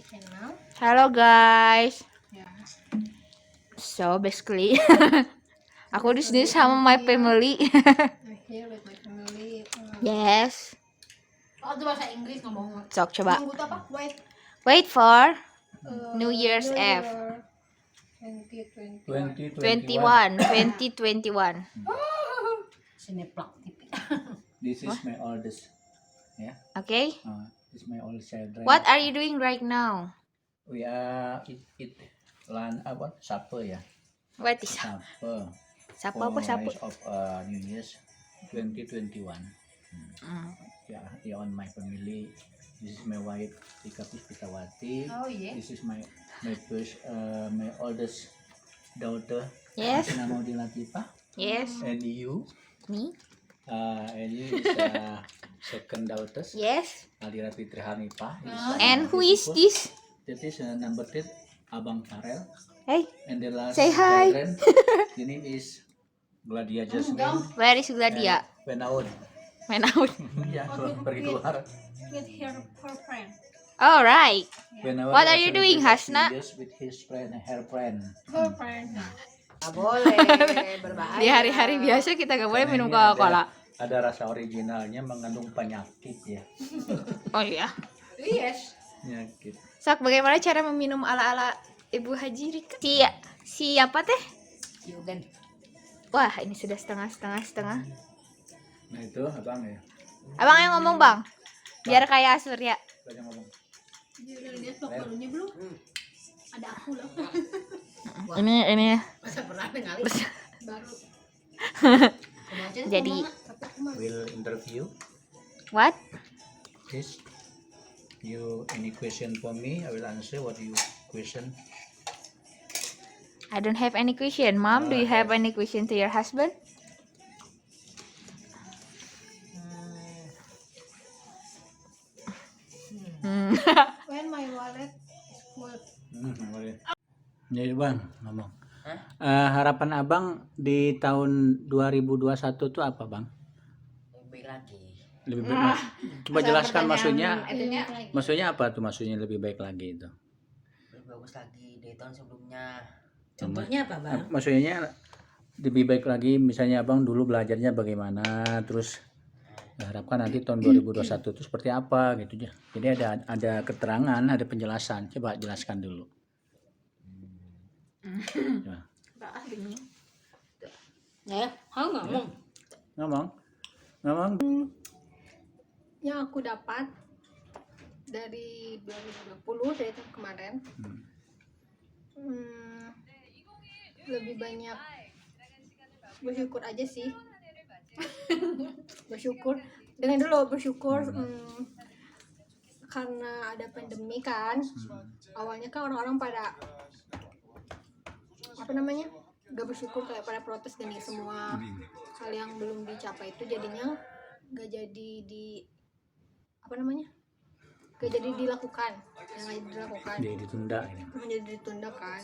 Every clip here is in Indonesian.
channel. Halo guys. Ya. So basically, aku di sini sama my family. I'm here with my family. Yes. Oh, itu bahasa Inggris ngomong. Sok coba. Nunggu apa? Wait for New Year Year's Eve 2021. 2021. Sineplak TV. This is my oldest. Yeah. Okay. This is my oldest children. What are you doing right now? We are eat lunch apa? Supper ya. What is Supper. Sapa apa sapu? Of New Year's 2021. Yeah, on my family. This is my wife Tika Puspitawati. Oh iya. This is my first my oldest daughter. Yes. Namoudi Latifah. Yes. And you? Me? And you is second daughter. Yes. Aldira Fitri Hanifah. And who is this? That is number 10, Abang Farel. Hey, And the last say hi. children, the name is Gladia Jasmine. Where is Gladia? Penaud. Main out. Ya, pergi keluar. With her friend. All right. Penaud What are you also doing, celebrates Hasna? New Year's with his friend, her friend. Her friend. Nggak boleh, berbahaya. Di hari-hari biasa kita nggak boleh Karena minum ini Coca-Cola. Ada rasa originalnya mengandung penyakit ya. Oh iya. Yes. Penyakit. Sak, bagaimana cara meminum ala-ala Ibu Haji Rika? Siapa teh? Yugen. Wah, ini sudah setengah. Nah itu abang ya. Abang yang ngomong, Bang. Biar kayak Surya. Banyak ngomong. Dia udah lihat vlog barunya belum? Ada aku loh. Ini Masa pernah kali? Baru. jadi Will interview. what? Please. You any question for me? I will answer what you question. I don't have any question. Mom, do you have any question to your husband? When my wallet is full. Boleh. Jadi bang ngomong. Harapan abang di tahun 2021 tuh apa bang? Lebih lagi. Lebih baik. Coba jelaskan maksudnya. Itunya. Maksudnya apa tuh maksudnya lebih baik lagi itu? Lebih bagus lagi dari tahun sebelumnya. Contohnya apa, Bang? Maksudnya lebih baik lagi misalnya abang dulu belajarnya bagaimana, terus harapkan nanti tahun 2021 itu seperti apa gitu ya. Jadi ada keterangan, ada penjelasan. Coba jelaskan dulu. Coba. Ya, ngomong. Ngomong. Yang aku dapat dari 2020 dari tahun kemarin. Lebih banyak bersyukur aja sih. bersyukur karena ada pandemi kan. Awalnya kan orang-orang pada gak bersyukur, kayak pada protes gini, semua hal yang belum dicapai itu jadinya gak jadi gak jadi dilakukan, Jadi ditunda gitu. menjadi ditunda kan.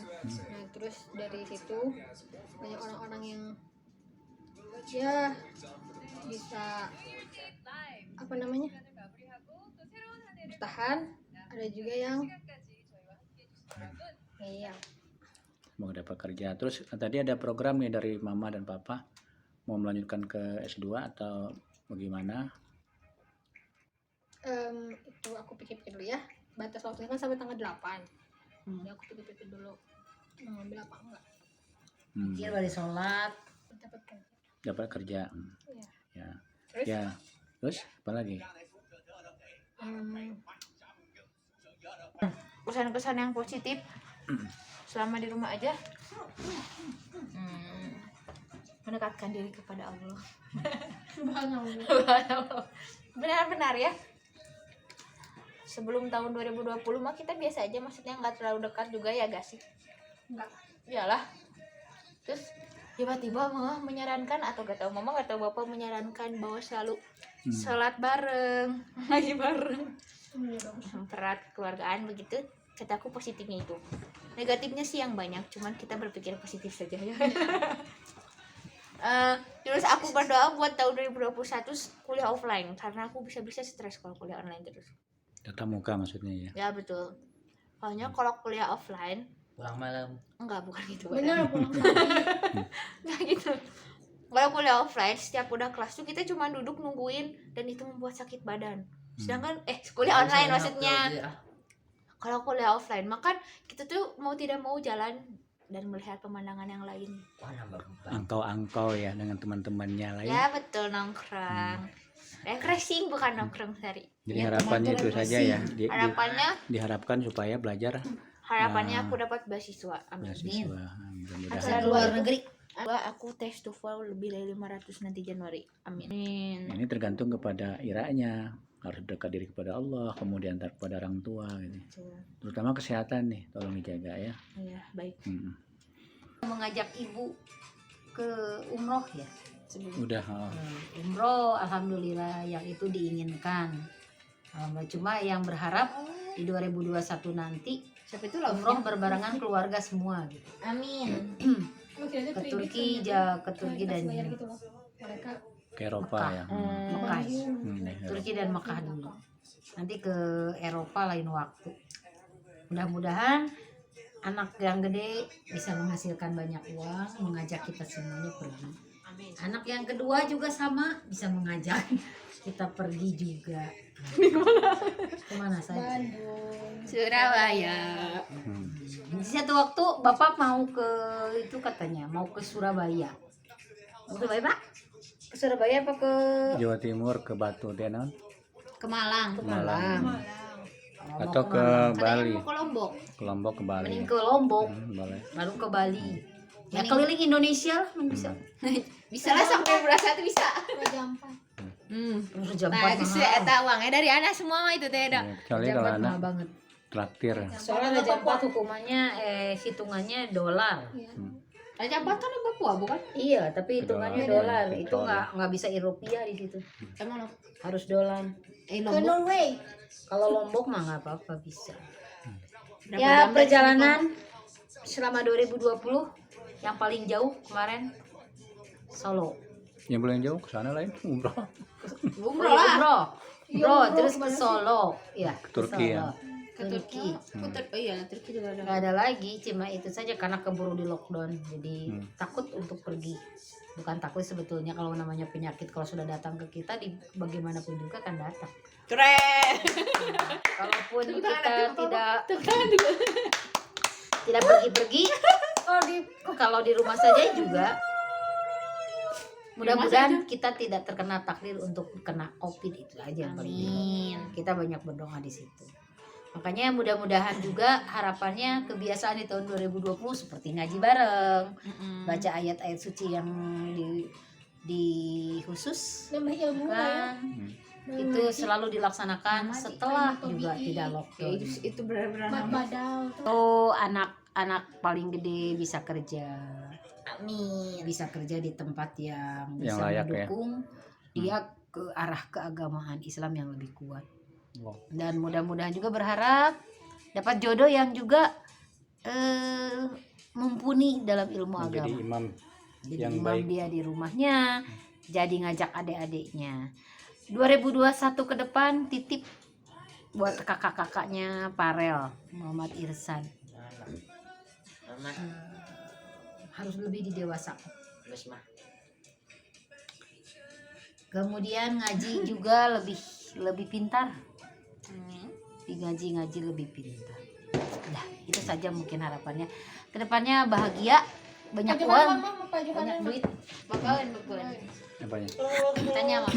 Nah terus dari situ banyak orang-orang yang ya bisa bertahan, ada juga yang Mau dapat kerja. Terus tadi ada program nih dari mama dan papa mau melanjutkan ke S2 atau bagaimana? Itu aku pikir-pikir dulu ya, batas waktunya kan sampai tanggal 8. Ya aku pikir-pikir dulu mau ngambil apa enggak. Pikir balik sholat. Dapat kerja. Dapat kerja. Iya. Ya. Terus? Ya. Terus apa lagi? Kesan-kesan yang positif selama di rumah aja. Mendekatkan diri kepada Allah. Subhanallah. Benar-benar ya. Sebelum tahun 2020 mah kita biasa aja, maksudnya nggak terlalu dekat juga ya gak sih? Enggak. Iyalah. Terus tiba-tiba mama menyarankan, atau gak tahu mama gak tahu bapak menyarankan bahwa selalu sholat bareng, ngaji bareng, perat keluargaan begitu. Kataku positifnya itu. Negatifnya sih yang banyak, cuman kita berpikir positif saja ya. Terus aku berdoa buat tahun 2021 kuliah offline, karena aku bisa stres kalau kuliah online terus. Tatap muka maksudnya ya. Ya betul. Soalnya kalau kuliah offline, Pulang malam. enggak bukan gitu. Bener pulang Enggak gitu. Kalau kuliah offline, setiap udah kelas tuh kita cuma duduk nungguin dan itu membuat sakit badan. Sedangkan kuliah online maksudnya. Kalau kuliah offline, maka kita tuh mau tidak mau jalan dan melihat pemandangan yang lain. Wah, nambah beban. Angkau-angkau ya dengan teman-temannya lain. Ya betul, nongkrong. Refreshing bukan nongkrong sari. Jadi harapannya itu saja ya. Harapannya Diharapkan supaya belajar aku dapat beasiswa. Amin. beasiswa. Bisa Mudah-mudahan. luar negeri. Aku tes TOEFL lebih dari 500 nanti Januari. Amin. Ini tergantung kepada iranya. Harus dekat diri kepada Allah, kemudian kepada orang tua gitu. Terutama kesehatan nih, tolong dijaga ya. Iya, baik. Mengajak ibu ke umroh ya. Udah. Umroh alhamdulillah yang itu diinginkan. Cuma yang berharap di 2021 nanti siapa itu umroh berbarengan keluarga semua gitu. Amin. Ke Turki dan gitu loh mereka Ke Eropa Mekah. ya. Mekah. Turki Turki dan Mekah dulu. Nanti ke Eropa lain waktu. Mudah-mudahan anak yang gede bisa menghasilkan banyak uang, mengajak kita semuanya pergi. Anak yang kedua juga sama, bisa mengajak kita pergi juga. Kemana saja? Surabaya. Di satu waktu Bapak mau ke itu katanya, mau ke Surabaya. Mau ke Surabaya, Pak? Ke Surabaya apa ke Jawa Timur ke Batu Denon Ke Malang. Malang Oh, atau mau ke Katanya Bali, mau ke Lombok. ke Lombok ke Bali. Mending ke Lombok, Boleh. baru ke Bali. Ya keliling Indonesia lah bisa. Bisa lah sampai berasa tuh bisa. jam 4 Terus jam Nah, 4 geus mahal. eta uangnya dari anak semua itu teh da. Ya, kecuali Jam kalau 4 anak mahal banget. traktir. Soalnya ada jam 4 hukumannya hitungannya dolar. Raja Ampat kan di Papua bukan? Iya, tapi hitungannya Dolar. dolar. Itu nggak bisa rupiah di situ. Emang lo? Harus dolar. ke Lombok. Norway Kalau Lombok mah nggak apa-apa bisa. Berapa Ya jam dari perjalanan selama 2020 yang paling jauh kemarin Solo. Yang boleh jauh ke sana lain umroh. Umroh lah. Umroh. Iya, Umroh, umroh terus ke kemana sih? Solo. Ya, Ke Turki ya? Ke Turki. Oh iya, Turki juga ada. Nggak ada lagi, cuma itu saja karena keburu di lockdown. Jadi takut untuk pergi. Bukan takut sebetulnya, kalau namanya penyakit kalau sudah datang ke kita di bagaimanapun juga kan datang. Keren. Kalaupun kita tidak pergi-pergi, kalau di rumah saja juga mudah-mudahan kita tidak terkena takdir untuk kena COVID, itu aja yang paling penting. Kita banyak berdoa di situ. Makanya mudah-mudahan juga harapannya kebiasaan di tahun 2020 seperti ngaji bareng, baca ayat-ayat suci yang di khusus nambah ilmu lah ya kan, itu selalu dilaksanakan setelah juga tidak lockdown. Itu benar-benar buat badal tuh Oh, anak-anak paling gede bisa kerja, amin. bisa kerja di tempat yang Yang bisa layak ya. mendukung dia ke arah keagamaan Islam yang lebih kuat. Wow. Dan mudah-mudahan juga berharap dapat jodoh yang juga mumpuni dalam ilmu Menjadi agama. imam Jadi yang imam baik. dia di rumahnya, jadi ngajak adik-adiknya. 2021 ke depan titip buat kakak-kakaknya Parel, Muhammad Irsan. Harus lebih didewasakan. Terus mah Kemudian ngaji juga lebih pintar. Ngaji lebih pintar. Nah, itu saja mungkin harapannya. Kedepannya bahagia, banyak uang, banyak duit. Bakalan. Apanya? Tanya mah.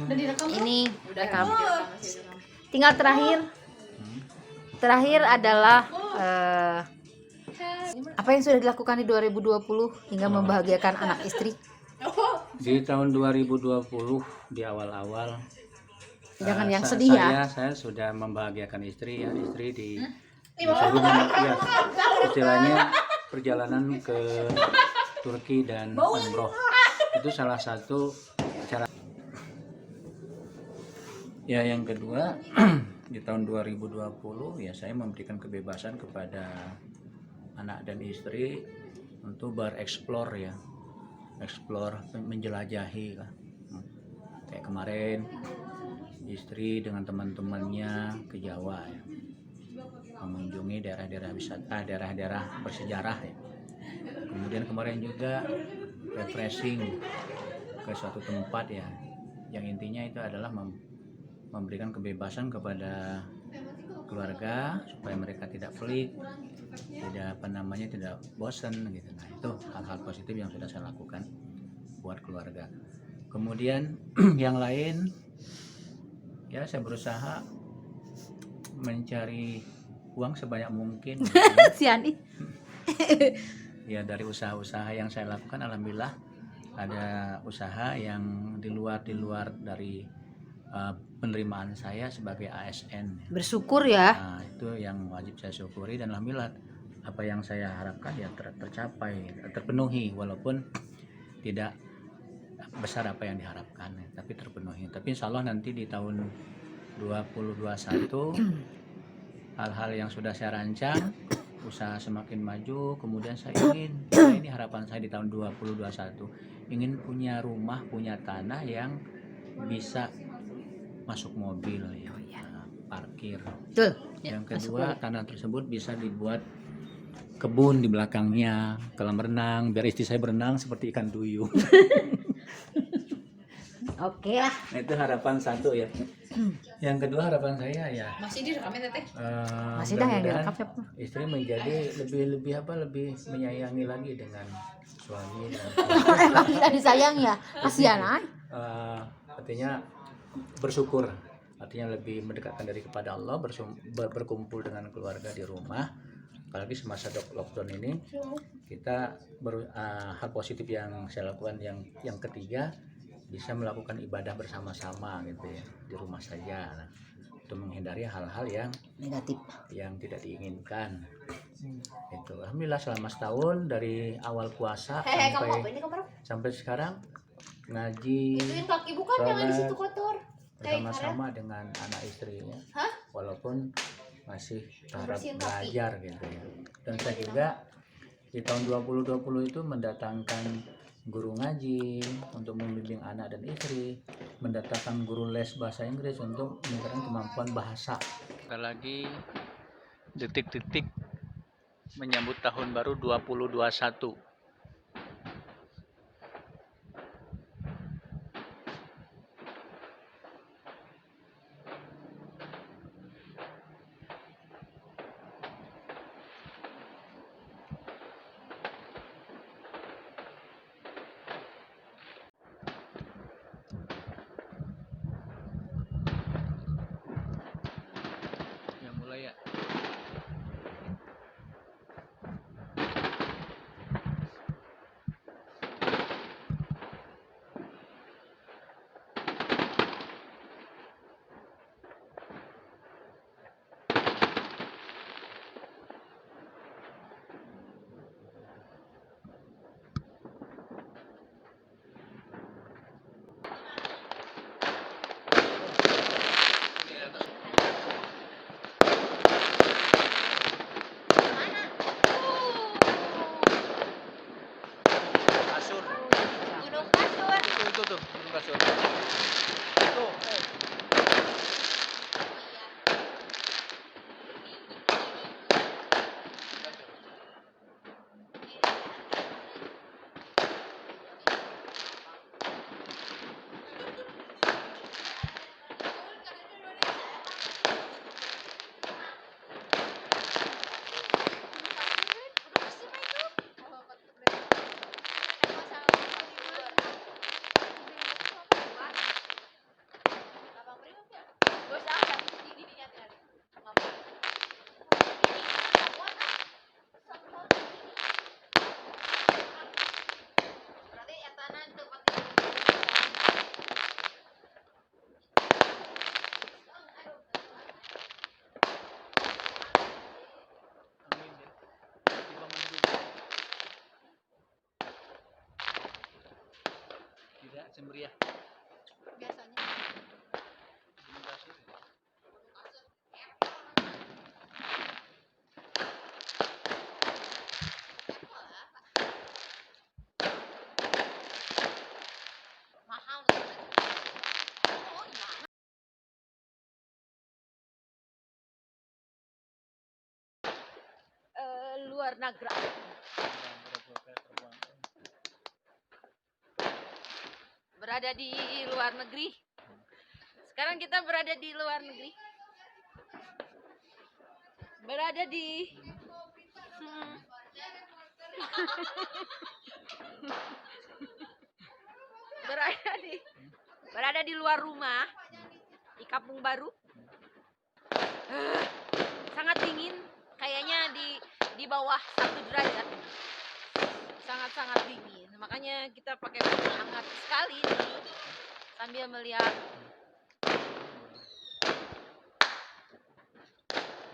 udah direkam Ini rekam. Masih direkam. Tinggal terakhir adalah apa yang sudah dilakukan di 2020 hingga membahagiakan anak istri. Di tahun 2020 di awal-awal Jangan yang sedih ya. Saya sudah membahagiakan istri ya, istri disuruh ya, istilahnya perjalanan ke Turki dan umroh. Itu salah satu cara. Ya, yang kedua di tahun 2020 ya saya memberikan kebebasan kepada anak dan istri untuk bereksplor ya. Eksplor, menjelajahi lah. Kayak kemarin istri dengan teman-temannya ke Jawa ya. mengunjungi daerah-daerah wisata, daerah-daerah bersejarah ya. Kemudian kemarin juga refreshing ke suatu tempat ya, yang intinya itu adalah memberikan kebebasan kepada keluarga supaya mereka tidak pelik, tidak bosan gitu. Nah itu hal-hal positif yang sudah saya lakukan buat keluarga. Kemudian yang lain ya, saya berusaha mencari uang sebanyak mungkin gitu ya. Si Ani. Ya dari usaha-usaha yang saya lakukan, alhamdulillah ada usaha yang di luar dari penerimaan saya sebagai ASN. Bersyukur ya. Nah, itu yang wajib saya syukuri, dan alhamdulillah apa yang saya harapkan ya tercapai, terpenuhi, walaupun tidak besar apa yang diharapkan, tapi terpenuhi. Tapi insya Allah nanti di tahun 2021 hal-hal yang sudah saya rancang, usaha semakin maju. Kemudian ini harapan saya di tahun 2021 ingin punya rumah, punya tanah yang bisa masuk mobil ya, parkir. Betul. Yang kedua, tanah tersebut bisa dibuat kebun di belakangnya, kolam renang, biar istri saya berenang seperti ikan duyung. Oke lah. Nah, itu harapan satu ya. Yang kedua harapan saya ya Masih direkamnya teteh? Masih dah yang mudah-mudahan direkap siapa? istri menjadi lebih menyayangi lagi dengan suami dan Emang tidak disayang ya? Kasihan An. artinya bersyukur, artinya lebih mendekatkan diri kepada Allah, berkumpul dengan keluarga di rumah. Apalagi semasa lockdown ini kita hal positif yang saya lakukan yang ketiga, bisa melakukan ibadah bersama-sama gitu ya di rumah saja. Nah, untuk menghindari hal-hal yang Negatif. yang tidak diinginkan. Itu alhamdulillah selama setahun dari awal puasa sampai sekarang ngaji Ituin kaki bukan jangan di situ kotor. bersama-sama dengan anak istrinya. Walaupun masih tahap belajar gitu ya. Dan saya juga di tahun 2020 itu mendatangkan guru ngaji untuk membimbing anak dan istri, mendatangkan guru les bahasa Inggris untuk meningkatkan kemampuan bahasa. Sekali lagi detik-detik menyambut tahun baru 2021. Ya mulai ya. Kasur. Gunung Kasur. Itu tuh, gunung kasur. Tuh. Tidak semeriah. Nagra. Berada di luar negeri. Sekarang kita berada di luar negeri. Berada di berada di luar rumah di Kampung Baru. Sangat dingin, kayaknya di bawah 1 derajat. Sangat-sangat dingin. Makanya kita pakai baju hangat sekali nih, sambil melihat.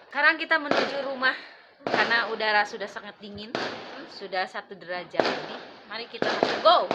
Sekarang kita menuju rumah karena udara sudah sangat dingin, sudah 1 derajat. Jadi mari kita go.